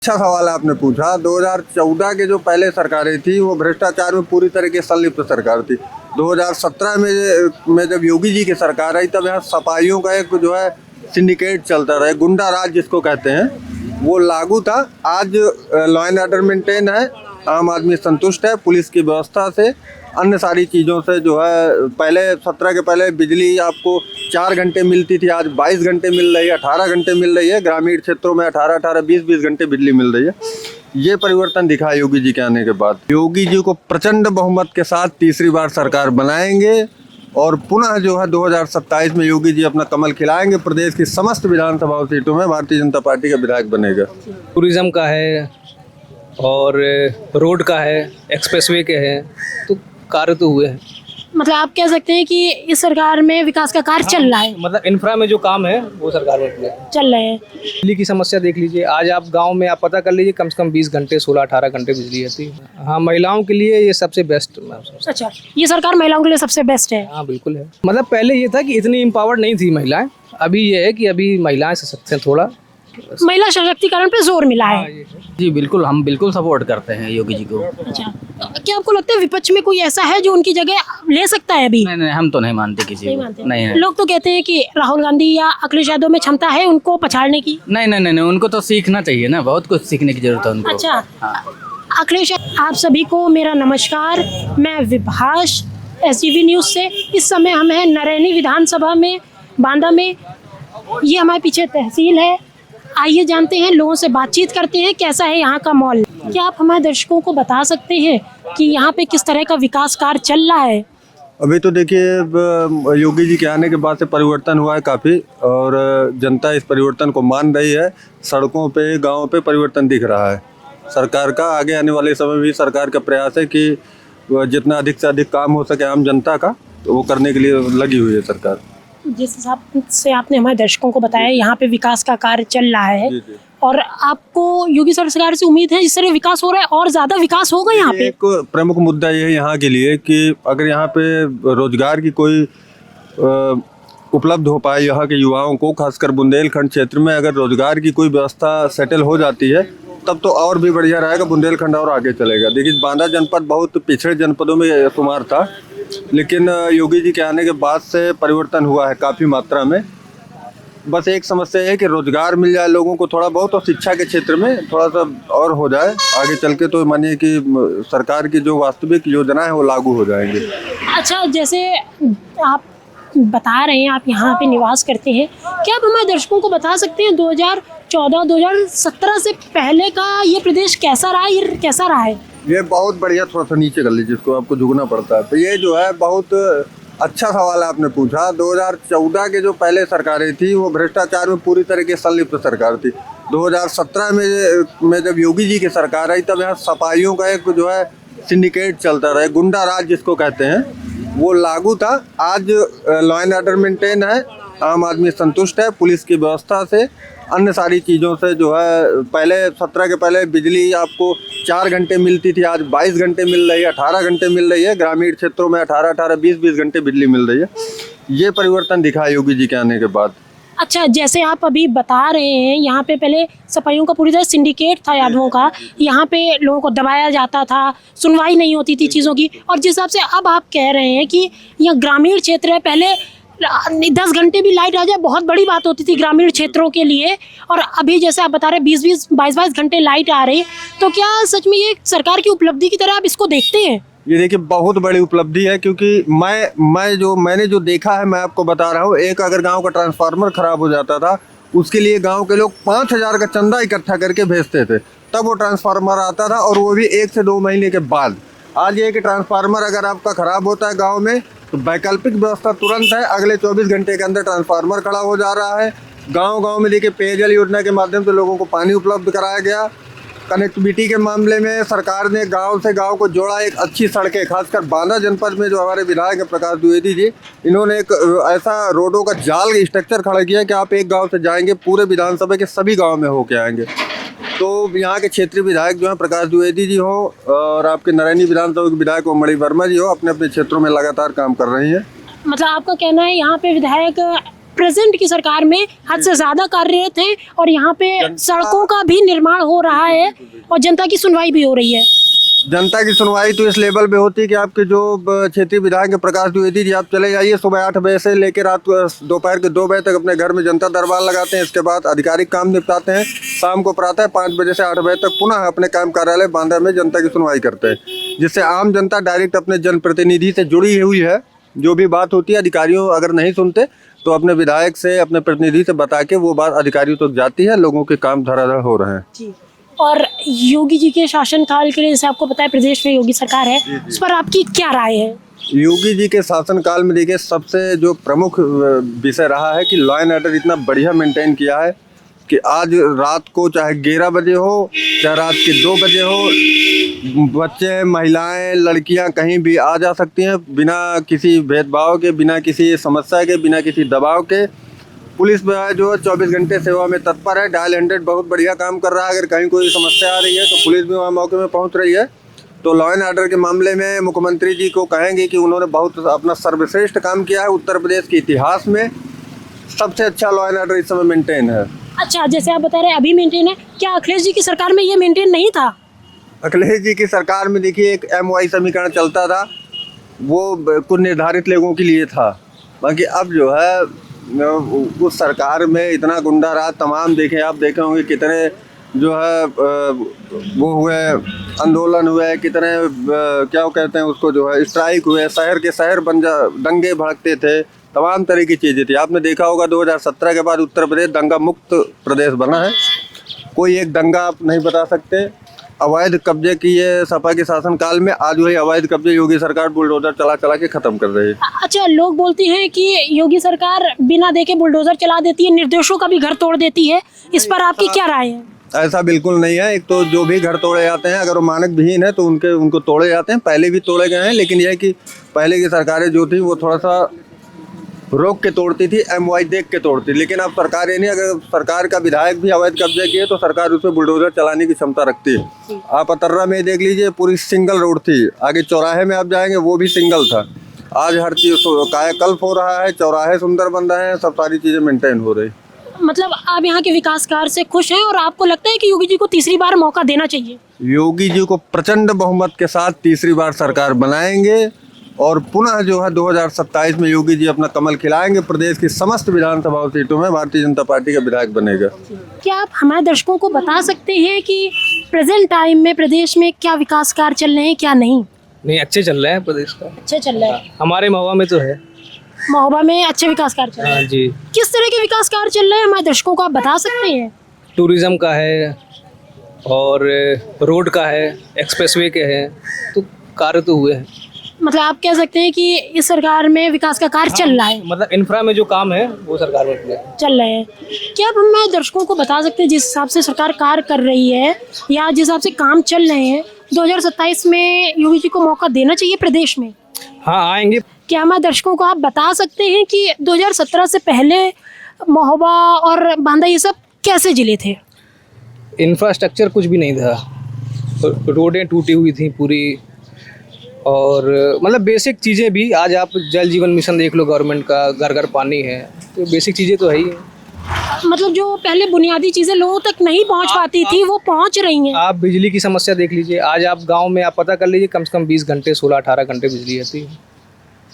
अच्छा सवाल आपने पूछा। 2014 के जो पहले सरकारें थी वो भ्रष्टाचार में पूरी तरीके से संलिप्त सरकार थी। 2017 में जब योगी जी की सरकार आई तब यहाँ सफाइयों का एक जो है सिंडिकेट चलता रहा, गुंडा राज जिसको कहते हैं, वो लागू था। आज लॉ एंड ऑर्डर मेंटेन है, आम आदमी संतुष्ट है पुलिस की व्यवस्था से, अन्य सारी चीज़ों से। जो है पहले 17 के पहले बिजली आपको 4 घंटे मिलती थी, आज 22 घंटे मिल रही है, 18 घंटे मिल रही है। ग्रामीण क्षेत्रों में 18-18, 20-20 घंटे बिजली मिल रही है। ये परिवर्तन दिखा योगी जी के आने के बाद। योगी जी को प्रचंड बहुमत के साथ तीसरी बार सरकार बनाएंगे और पुनः जो है 2027 में योगी जी अपना कमल खिलाएंगे। प्रदेश की समस्त विधानसभा सीटों में भारतीय जनता पार्टी का विधायक बनेगा। टूरिज्म का है और रोड का है, एक्सप्रेसवे के हैं, तो कार्य तो हुए हैं। मतलब आप कह सकते हैं कि इस सरकार में विकास का कार्य चल रहा है। मतलब इंफ्रा में जो काम है वो सरकार में चल रहे हैं। बिजली की समस्या देख लीजिए, आज आप गांव में आप पता कर लीजिए, कम से कम 20 घंटे 16-18 घंटे बिजली आती है। हाँ, महिलाओं के लिए ये सबसे बेस्ट। अच्छा, ये सरकार महिलाओं के लिए सबसे बेस्ट है। हाँ बिल्कुल है। मतलब पहले ये था कि इतनी एम्पावर्ड नहीं थी महिलाएं, अभी ये है कि अभी महिलाएं सशक्त हैं थोड़ा, महिला सशक्तिकरण पे जोर मिला है। जी बिल्कुल, हम बिल्कुल सपोर्ट करते हैं योगी जी को। अच्छा, क्या आपको लगता है विपक्ष में कोई ऐसा है जो उनकी जगह ले सकता है अभी? नहीं, हम तो नहीं मानते किसी नहीं को। मानते। नहीं। लोग तो कहते हैं कि राहुल गांधी या अखिलेश यादव में क्षमता है उनको पछाड़ने की। नहीं, उनको तो सीखना चाहिए ना, बहुत कुछ सीखने की जरूरत है उनको। अच्छा, हाँ। अखिलेश, आप सभी को मेरा नमस्कार। मैं विभाष, SGV न्यूज़ से। इस समय हम हैं नरैनी विधानसभा में, बांदा में। ये हमारे पीछे तहसील है। आइए जानते हैं, लोगों से बातचीत करते हैं, कैसा है यहाँ का माहौल। क्या आप हमारे दर्शकों को बता सकते हैं कि यहाँ पे किस तरह का विकास कार्य चल रहा है? अभी तो देखिए, योगी जी के आने के बाद से परिवर्तन हुआ है काफ़ी, और जनता इस परिवर्तन को मान रही है। सड़कों पे, गाँव पे परिवर्तन दिख रहा है सरकार का। आगे आने वाले समय भी सरकार का प्रयास है कि जितना अधिक से अधिक काम हो सके आम जनता का, तो वो करने के लिए लगी हुई है सरकार। जिस हिसाब से आपने हमारे दर्शकों को बताया, यहाँ पे विकास का कार्य चल रहा है। जी, जी। और आपको योगी सरकार से उम्मीद है इस तरह विकास हो रहा है और ज़्यादा विकास होगा यहाँ पे? एक प्रमुख मुद्दा ये है यहाँ के लिए कि अगर यहाँ पे रोजगार की कोई उपलब्ध हो पाए यहाँ के युवाओं को, खासकर बुंदेलखंड क्षेत्र में अगर रोजगार की कोई व्यवस्था सेटल हो जाती है, तब तो और भी बढ़िया रहेगा, बुंदेलखंड और आगे चलेगा। देखिए, बांदा जनपद बहुत पिछड़े जनपदों में शुमार था, लेकिन योगी जी के आने के बाद से परिवर्तन हुआ है काफ़ी मात्रा में। बस एक समस्या है कि रोजगार मिल जाए लोगों को थोड़ा बहुत, और शिक्षा के क्षेत्र में थोड़ा सा और हो जाए आगे चल के, तो मानिए कि सरकार की जो वास्तविक योजना है वो लागू हो जाएंगे। अच्छा, जैसे आप बता रहे हैं आप यहाँ पे निवास करते हैं, क्या आप हमारे दर्शकों को बता सकते हैं 2014-2017 से पहले का ये प्रदेश कैसा रहा, ये कैसा रहा है? ये बहुत बढ़िया। थोड़ा सा नीचे कर लीजिए, जिसको आपको झुकना पड़ता है। तो ये जो है बहुत अच्छा सवाल आपने पूछा। 2014 के जो पहले सरकारें थी वो भ्रष्टाचार में पूरी तरीके से संलिप्त सरकार थी। 2017 में जब योगी जी की सरकार आई तब यहाँ सफाइयों का एक जो है सिंडिकेट चलता रहा, गुंडा राज जिसको कहते हैं, वो लागू था। आज लॉ एंड ऑर्डर मेंटेन है, आम आदमी संतुष्ट है पुलिस की व्यवस्था से, अन्य सारी चीज़ों से। जो है पहले 17 के पहले बिजली आपको 4 घंटे मिलती थी, आज 22 घंटे मिल रही है, 18 घंटे मिल रही है। ग्रामीण क्षेत्रों में 18-18, 20-20 घंटे बिजली मिल रही है। ये परिवर्तन दिखा योगी जी के आने के बाद। अच्छा, जैसे आप अभी बता रहे हैं, यहाँ पे पहले सफाइयों का पूरी तरह सिंडिकेट था यादवों का, यहाँ पे लोगों को दबाया जाता था, सुनवाई नहीं होती थी चीज़ों की। और जिस हिसाब से अब आप कह रहे हैं कि यह ग्रामीण क्षेत्र है, पहले 10 घंटे भी लाइट आ जाए बहुत बड़ी बात होती थी ग्रामीण क्षेत्रों के लिए, और अभी जैसे आप बता रहे हैं 20-20, 22-22 घंटे लाइट आ रही, तो क्या सच में ये सरकार की उपलब्धि की तरह आप इसको देखते हैं? ये देखिए, बहुत बड़ी उपलब्धि है, क्योंकि मैंने जो देखा है मैं आपको बता रहा हूँ। एक अगर गांव का ट्रांसफार्मर खराब हो जाता था, उसके लिए गांव के लोग 5,000 का चंदा इकट्ठा करके भेजते थे, तब वो ट्रांसफार्मर आता था, और वो भी 1 से 2 महीने के बाद। आज ये कि ट्रांसफार्मर अगर आपका खराब होता है गाँव में, तो वैकल्पिक व्यवस्था तुरंत है, अगले 24 घंटे के अंदर ट्रांसफार्मर खड़ा हो जा रहा है। गांव में देखिए, पेयजल योजना के माध्यम से लोगों को पानी उपलब्ध कराया गया। कनेक्टिविटी के मामले में सरकार ने गांव से गांव को जोड़ा, एक अच्छी सड़कें, खासकर बांदा जनपद में जो हमारे विधायक हैं प्रकाश द्विवेदी जी, इन्होंने एक ऐसा रोडों का जाल स्ट्रक्चर खड़ा किया कि आप एक गाँव से जाएंगे, पूरे विधानसभा के सभी गाँव में होके आएंगे। तो यहाँ के क्षेत्रीय विधायक जो हैं प्रकाश द्विवेदी जी हो, और आपके नरैनी विधानसभा के विधायक मणि वर्मा जी हो, अपने अपने क्षेत्रों में लगातार काम कर रही हैं। मतलब आपका कहना है यहाँ पे विधायक प्रेजेंट की सरकार में हद से ज्यादा कार्यरत हैं और यहाँ पे सड़कों का भी निर्माण हो रहा है और जनता की सुनवाई भी हो रही है। जनता की सुनवाई तो इस लेवल पे होती है कि आपके जो क्षेत्रीय विधायक प्रकाश द्विवेदी जी, आप चले जाइए सुबह 8 बजे से लेकर रात दोपहर के 2 बजे तक अपने घर में जनता दरबार लगाते हैं। इसके बाद आधिकारिक काम निपटाते हैं। शाम को प्रातः 5 बजे से 8 बजे तक पुनः अपने काम कार्यालय बांदा में जनता की सुनवाई करते हैं, जिससे आम जनता डायरेक्ट अपने जनप्रतिनिधि से जुड़ी हुई है। जो भी बात होती है अधिकारियों अगर नहीं सुनते तो अपने विधायक से, अपने प्रतिनिधि से बता के वो बात अधिकारियों तक जाती है। लोगों के काम धराधर हो रहे हैं जी। और योगी जी के शासनकाल के लिए, जैसे आपको पता है प्रदेश में योगी सरकार है, उस पर आपकी क्या राय है? योगी जी के शासनकाल में देखिए सबसे जो प्रमुख विषय रहा है कि लॉ एंड ऑर्डर इतना बढ़िया मेंटेन किया है कि आज रात को चाहे 11 बजे हो चाहे रात के 2 बजे हो, बच्चे, महिलाएं, लड़कियां कहीं भी आ जा सकती हैं बिना किसी भेदभाव के, बिना किसी समस्या के, बिना किसी दबाव के। पुलिस जो है 24 घंटे सेवा में तत्पर है। डायल 100 बहुत बढ़िया काम कर रहा है। अगर कहीं कोई समस्या आ रही है तो पुलिस भी वहाँ मौके में पहुँच रही है। तो लॉ एंड ऑर्डर के मामले में मुख्यमंत्री जी को कहेंगे कि उन्होंने बहुत अपना सर्वश्रेष्ठ काम किया है। उत्तर प्रदेश के इतिहास में सबसे अच्छा लॉ एंड ऑर्डर इस समय मेंटेन है। अच्छा, जैसे आप बता रहे हैं अभी मेंटेन है, क्या अखिलेश जी की सरकार में ये मेंटेन नहीं था? अखिलेश जी की सरकार में देखिए एक MY समीकरण चलता था, वो कुछ निर्धारित लोगों के लिए था। बाकी अब जो है उस सरकार में इतना गुंडा राज तमाम आप देखे होंगे कितने जो है वो हुए, आंदोलन हुए, कितने क्या कहते हैं उसको, जो है स्ट्राइक हुए, शहर के शहर दंगे भड़कते थे, तमाम तरह की चीज़ें थी। आपने देखा होगा 2017 के बाद उत्तर प्रदेश दंगा मुक्त प्रदेश बना है। कोई एक दंगा आप नहीं बता सकते। अवैध कब्जे की ये सपा के शासनकाल में आज वही अवैध कब्जे योगी सरकार बुलडोजर चला के खत्म कर रही है। अच्छा, लोग बोलते हैं कि योगी सरकार बिना देखे बुलडोजर चला देती है, निर्दोषों का भी घर तोड़ देती है। इस पर आपकी क्या राय है? ऐसा बिल्कुल नहीं है। एक तो जो भी घर तोड़े जाते हैं अगर वो मानक विहीन है तो उनको तोड़े जाते हैं। पहले भी तोड़े गए हैं, लेकिन यह है कि पहले की सरकारें जो थी वो थोड़ा सा रोक के तोड़ती थी, MY देख के तोड़ती। लेकिन अब सरकार ये नहीं, अगर सरकार का विधायक भी अवैध कब्जे किए तो सरकार उस पर बुलडोजर चलाने की क्षमता रखती है। आप अतर्रा में देख लीजिए, पूरी सिंगल रोड थी। आगे चौराहे में आप जाएंगे वो भी सिंगल था। आज हर चीज़ कायाकल्प हो रहा है, चौराहे सुंदर बन रहे हैं, सब सारी चीज़ें मेंटेन हो रही। मतलब आप यहाँ के विकास कार्य से खुश हैं और आपको लगता है कि योगी जी को तीसरी बार मौका देना चाहिए? योगी जी को प्रचंड बहुमत के साथ तीसरी बार सरकार बनाएंगे और पुनः जो है 2027 में योगी जी अपना कमल खिलाएंगे। प्रदेश की समस्त विधानसभा सीटों में भारतीय जनता पार्टी का विधायक बनेगा। क्या आप हमारे दर्शकों को बता सकते हैं कि प्रेजेंट टाइम में प्रदेश में क्या विकास कार्य चल रहे हैं, क्या नहीं? नहीं, अच्छे चल रहे हैं प्रदेश का। अच्छे चल रहे हैं। हमारे महुआ में तो है, महोबा में अच्छे विकास कार्य चल रहे हैं जी। किस तरह के विकास कार्य चल रहे हैं हमारे दर्शकों को आप बता सकते हैं? टूरिज्म का है और रोड का है, एक्सप्रेसवे के हैं, तो कार्य तो हुए हैं। मतलब आप कह सकते हैं कि इस सरकार में विकास का कार्य चल रहा है। मतलब इंफ्रा में जो काम है वो सरकार में चल रहे हैं। क्या आप हमें दर्शकों को बता सकते हैं जिस हिसाब से सरकार कार्य कर रही है या जिस हिसाब से काम चल रहे हैं, 2027 में योगी जी को मौका देना चाहिए प्रदेश में? हाँ, आएंगे। क्या हमारे दर्शकों को आप बता सकते हैं कि 2017 से पहले महोबा और बांदा ये सब कैसे जिले थे? इंफ्रास्ट्रक्चर कुछ भी नहीं था, रोडें टूटी हुई थी पूरी, और मतलब बेसिक चीज़ें भी। आज आप जल जीवन मिशन देख लो, गवर्नमेंट का, घर घर पानी है, तो बेसिक चीज़ें तो है ही। मतलब जो पहले बुनियादी चीज़ें लोगों तक नहीं पहुंच पाती थी वो पहुंच रही हैं। आप बिजली की समस्या देख लीजिए। आज आप गांव में आप पता कर लीजिए, कम से कम 20 घंटे 16-18 घंटे बिजली आती है।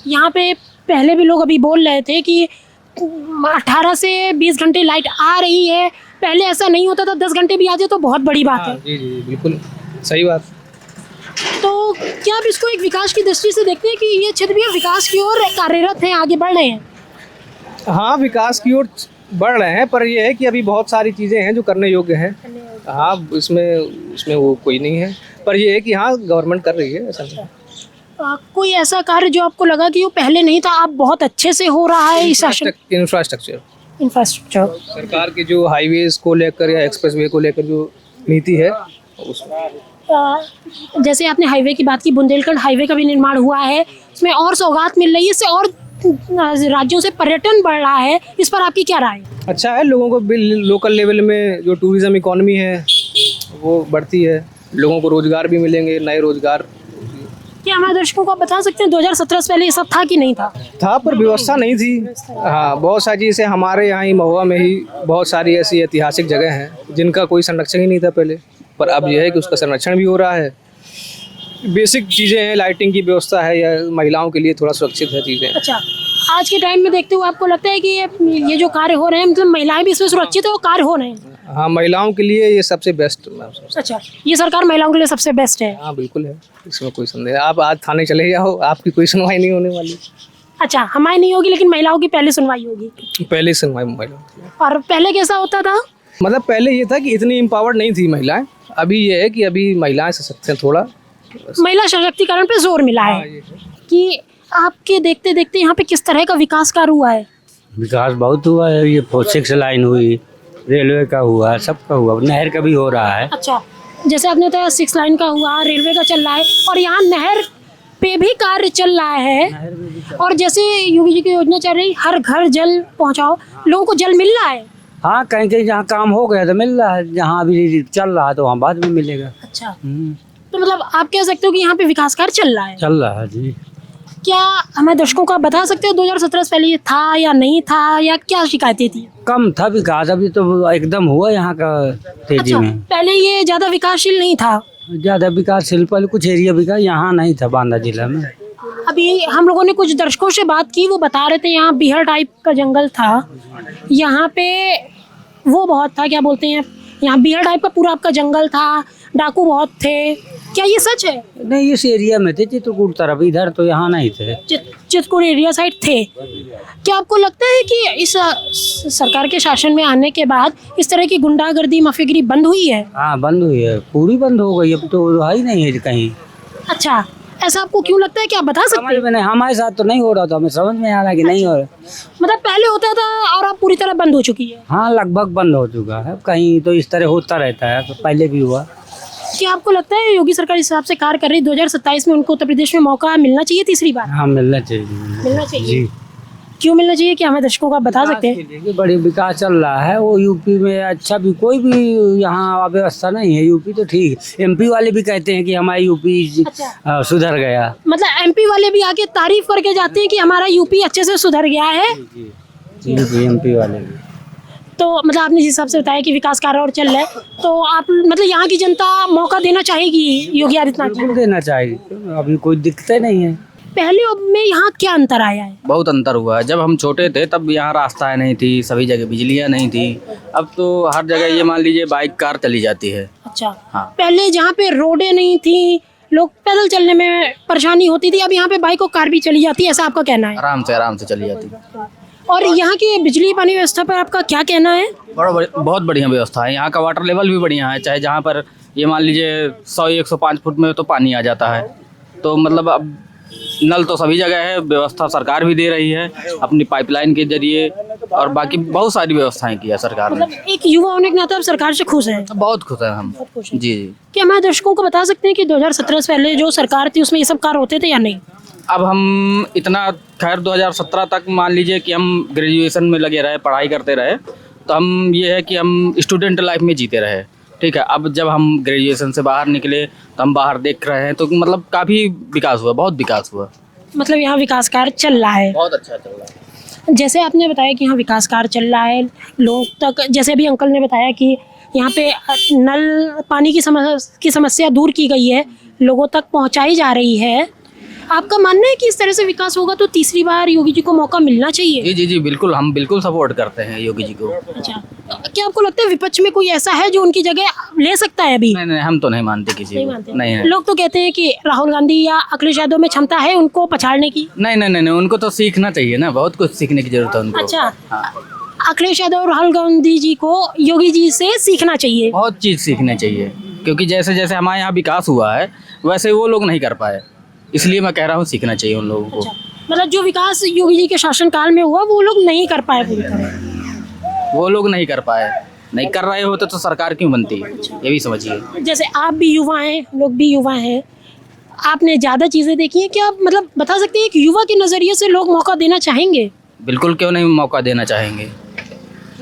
यहाँ पे पहले भी लोग अभी बोल रहे थे कि 18 से 20 घंटे लाइट आ रही है। पहले ऐसा नहीं होता था, 10 घंटे भी आ जाए तो बहुत बड़ी बात है। जी जी, बिल्कुल सही बात। तो क्या आप इसको एक विकास की दृष्टि से देखते हैं कि ये क्षेत्र भी विकास की ओर कार्यरत हैं, आगे बढ़ रहे हैं? हाँ, विकास की ओर बढ़ रहे हैं, पर ये है कि अभी बहुत सारी चीज़ें हैं जो करने योग्य हैं। हाँ, उसमें वो कोई नहीं है, पर ये है कि हाँ, गवर्नमेंट कर रही है। ऐसा नहीं। कोई ऐसा कार्य जो आपको लगा कि वो पहले नहीं था, अब बहुत अच्छे से हो रहा है इस शासन? इंफ्रास्ट्रक्चर सरकार के जो हाईवेज को लेकर या एक्सप्रेसवे को लेकर जो नीति है जैसे आपने हाईवे की बात की, बुंदेलखंड हाईवे का भी निर्माण हुआ है, इसमें और सौगात मिल रही है, इससे और राज्यों से पर्यटन बढ़ रहा है। इस पर आपकी क्या राय? अच्छा है, लोगों को लोकल लेवल में जो टूरिज्म इकॉनमी है वो बढ़ती है, लोगों को रोजगार भी मिलेंगे, नए रोजगार। क्या क्या हमारे दर्शकों को आप बता सकते हैं 2017 से पहले ये सब था कि नहीं था? पर व्यवस्था नहीं थी। हाँ, बहुत सारी जैसे हमारे यहाँ ही महुआ में ही बहुत सारी ऐसी ऐतिहासिक जगह हैं जिनका कोई संरक्षण ही नहीं था पहले, पर अब यह है कि उसका संरक्षण भी हो रहा है। बेसिक चीज़ें हैं, लाइटिंग की व्यवस्था है, या महिलाओं के लिए थोड़ा सुरक्षित है चीज़ें। अच्छा, आज के टाइम में देखते हुए आपको लगता है कि ये जो कार्य हो रहे हैं, मतलब महिलाएं भी इसमें सुरक्षित है, वो कार्य हो रहे हैं? हाँ, महिलाओं के लिए ये सबसे बेस्ट। अच्छा, ये सरकार महिलाओं के लिए सबसे बेस्ट है? हाँ बिल्कुल है, इसमें कोई संदेह। आप आज थाने चले जाओ, आपकी कोई सुनवाई नहीं होने वाली। अच्छा, हमारी नहीं होगी, लेकिन महिलाओं की पहले सुनवाई होगी? पहले सुनवाई महिलाओं की। और पहले कैसा होता था? मतलब पहले ये था कि इतनी एम्पावर्ड नहीं थी महिलाएं, अभी ये है कि अभी महिलाएं सशक्त हैं थोड़ा। महिला सशक्तिकरण पे जोर मिला है कि आपके देखते देखते यहाँ पे किस तरह का विकास कार्य हुआ है? विकास बहुत हुआ है। ये 6 लाइन हुई, रेलवे का हुआ, सबका हुआ, नहर का भी हो रहा है। अच्छा, जैसे आपने बताया 6 लाइन का हुआ, रेलवे का चल रहा है, और यहाँ नहर पे भी कार्य चल रहा है। और जैसे योगी जी की योजना चल रही, हर घर जल पहुँचाओ, लोगों को जल मिल रहा है? हाँ, कहीं कहीं जहाँ काम हो गया तो मिल रहा है, जहाँ अभी चल रहा है तो वहाँ बाद में मिलेगा। अच्छा, तो मतलब आप कह सकते हो कि यहाँ पे विकास कार्य चल रहा है? चल रहा है जी। क्या हमें दर्शकों को आप बता सकते हो 2017 से पहले ये था या नहीं था, या क्या शिकायतें थी? कम था विकास, अभी तो एकदम हुआ यहाँ का तेजी अच्छा, में। पहले ये ज्यादा विकासशील नहीं था? ज्यादा विकासशील पहले कुछ एरिया विकास यहाँ नहीं था बांदा जिला में। अभी हम लोगों ने कुछ दर्शकों से बात की, वो बता रहे थे यहाँ बिहार टाइप का जंगल था, यहाँ पे वो बहुत था, क्या बोलते हैं, यहाँ बिहार टाइप का पूरा आपका जंगल था, डाकू बहुत थे, क्या ये सच है? नहीं, इस एरिया में थे, चित्रकूट तरफ, इधर तो यहाँ नहीं थे। चित्रकूट एरिया साइड थे। क्या आपको लगता है कि इस सरकार के शासन में आने के बाद इस तरह की गुंडागर्दी माफियागिरी बंद हुई है? हाँ, बंद हुई है, पूरी बंद हो गई, अब तो है ही नहीं है कहीं। अच्छा, ऐसा आपको क्यों लगता है, क्या आप बता सकते समझ हैं? में नहीं, हमारे साथ तो नहीं हो रहा था, हमें समझ में आ रहा कि नहीं हो रहा। मतलब पहले होता था और अब पूरी तरह बंद हो चुकी है? हाँ, लगभग बंद हो चुका है, कहीं तो इस तरह होता रहता है, तो पहले भी हुआ। क्या आपको लगता है योगी सरकार इस हिसाब से कार्य कर रही है, 2027 में उनको उत्तर प्रदेश में मौका मिलना चाहिए तीसरी बार? हाँ, मिलना चाहिए। मिलना चाहिए जी। क्यों मिलना चाहिए, क्या हमें दर्शकों को आप बता सकते हैं? देखिए, बड़ी विकास चल रहा है, वो यूपी में अच्छा भी कोई भी यहाँ व्यवस्था नहीं है। यूपी तो ठीक है, एमपी वाले भी कहते हैं कि हमारा यूपी अच्छा। सुधर गया। मतलब एमपी वाले भी आके तारीफ करके जाते हैं कि हमारा यूपी अच्छे से सुधर गया है? यूपी एमपी वाले भी। तो मतलब आपने जिस हिसाब से बताया कि विकास कार्य और चल रहा है, तो आप मतलब यहाँ की जनता मौका देना चाहेगी योगी आदित्यनाथ जी? बिल्कुल देना चाहिए, अभी कोई दिक्कत नहीं है। पहले और में यहाँ क्या अंतर आया है? बहुत अंतर हुआ है। जब हम छोटे थे तब यहाँ रास्ताएं नहीं थी, सभी जगह बिजलियाँ नहीं थी। अब तो हर जगह ये मान लीजिए बाइक कार चली जाती है। अच्छा, हाँ। पहले जहाँ पे रोडें नहीं थी, लोग पैदल चलने में परेशानी होती थी, अब यहाँ पे बाइक और कार भी चली जाती है, ऐसा आपका कहना है? आराम से चली जाती है। और यहाँ की बिजली पानी व्यवस्था पर आपका क्या कहना है? बहुत बढ़िया व्यवस्था है। यहाँ का वाटर लेवल भी बढ़िया है, चाहे जहाँ पर ये मान लीजिए 100-105 फुट में तो पानी आ जाता है। तो मतलब अब नल तो सभी जगह है, व्यवस्था सरकार भी दे रही है अपनी पाइपलाइन के जरिए, और बाकी बहुत सारी व्यवस्थाएं की है सरकार ने। मतलब एक युवा होने के नाते आप सरकार से खुश हैं? बहुत खुश हैं हम। खुश हैं। जी। क्या हमारे दर्शकों को बता सकते हैं कि 2017 से पहले जो सरकार थी उसमें ये सब कार्य होते थे या नहीं? अब हम इतना खैर 2017 तक मान लीजिए कि हम ग्रेजुएशन में लगे रहे, पढ़ाई करते रहे, तो हम ये है कि हम स्टूडेंट लाइफ में जीते रहे। ठीक है, अब जब हम ग्रेजुएशन से बाहर निकले तो हम बाहर देख रहे हैं, तो मतलब काफ़ी विकास हुआ, बहुत विकास हुआ। मतलब यहाँ विकास कार्य चल रहा है? बहुत अच्छा चल रहा है। जैसे आपने बताया कि यहाँ विकास कार्य चल रहा है, लोग तक, जैसे अभी अंकल ने बताया कि यहाँ पे नल पानी की समस्या दूर की गई है, लोगों तक पहुँचाई जा रही है। आपका मानना है कि इस तरह से विकास होगा तो तीसरी बार योगी जी को मौका मिलना चाहिए? जी, बिल्कुल, हम बिल्कुल सपोर्ट करते हैं योगी जी को। अच्छा, क्या आपको लगता है विपक्ष में कोई ऐसा है जो उनकी जगह ले सकता है अभी? नहीं, हम तो नहीं मानते किसी नहीं को। मानते? नहीं। लोग तो कहते हैं कि राहुल गांधी या अखिलेश यादव में क्षमता है उनको पछाड़ने की। नहीं, उनको तो सीखना चाहिए ना, बहुत कुछ सीखने की जरूरत है उनको। अच्छा। हाँ। अखिलेश यादव और राहुल गांधी जी को योगी जी से सीखना चाहिए? बहुत चीज़ सीखनी चाहिए, क्योंकि जैसे जैसे हमारे यहाँ विकास हुआ है वैसे वो लोग नहीं कर पाए, इसलिए मैं कह रहा हूँ सीखना चाहिए उन लोगों को। अच्छा, मतलब जो विकास योगी जी के शासनकाल में हुआ वो लोग नहीं कर पाए पूरी तरह? वो लोग नहीं कर पाए, नहीं कर रहे होते तो सरकार क्यों बनती, ये भी समझिए। जैसे आप भी युवा हैं, लोग भी युवा हैं, आपने ज़्यादा चीज़ें देखी हैं, क्या आप मतलब बता सकते हैं कि युवा के नज़रिए से लोग मौका देना चाहेंगे? बिल्कुल, क्यों नहीं मौका देना चाहेंगे।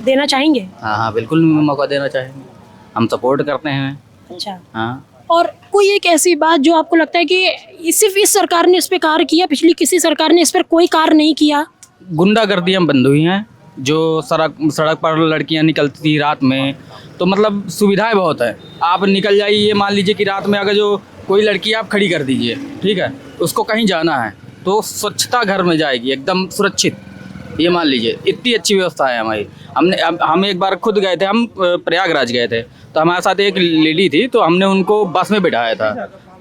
देना चाहेंगे? हाँ, बिल्कुल मौका देना चाहेंगे, हम सपोर्ट करते हैं। अच्छा, हाँ। और कोई एक ऐसी बात जो आपको लगता है कि सिर्फ इस सरकार ने इस पे कार्य किया, पिछली किसी सरकार ने इस पर कोई कार्य नहीं किया? गुंडागर्दियाँ बंद हुई हैं, जो सड़क पर लड़कियां निकलती थी रात में, तो मतलब सुविधाएं बहुत है। आप निकल जाइए, ये मान लीजिए कि रात में अगर जो कोई लड़की आप खड़ी कर दीजिए, ठीक है, उसको कहीं जाना है तो स्वच्छता घर में जाएगी एकदम सुरक्षित। ये मान लीजिए इतनी अच्छी व्यवस्था है हमारी। हम एक बार खुद गए थे, हम प्रयागराज गए थे, तो हमारे साथ एक लेडी थी, तो हमने उनको बस में बिठाया था,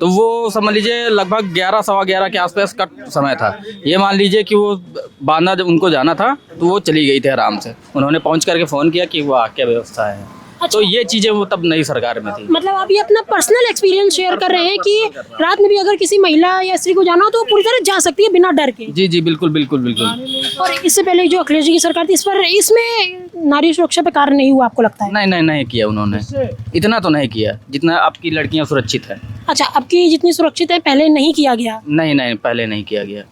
तो वो समझ लीजिए लगभग 11 सवा 11 के आसपास का समय था। ये मान लीजिए कि वो बांदा जब उनको जाना था तो वो चली गई थी आराम से। उन्होंने पहुंच करके फ़ोन किया कि वाह क्या व्यवस्था है। तो ये चीज़ें वो तब नई सरकार में थी। मतलब आप ये अपना पर्सनल एक्सपीरियंस शेयर कर रहे हैं कि रात में भी अगर किसी महिला या स्त्री को जाना हो तो वो पूरी तरह जा सकती है बिना डर के। जी जी बिल्कुल बिल्कुल बिल्कुल। और इससे पहले जो अखिलेश जी की सरकार थी, इस पर इसमें नारी सुरक्षा पे कार्य नहीं हुआ आपको लगता है? नहीं किया उन्होंने, इतना तो नहीं किया जितना आपकी लड़कियां सुरक्षित है। अच्छा, अब की जितनी सुरक्षित है पहले नहीं किया गया? नहीं पहले नहीं किया गया।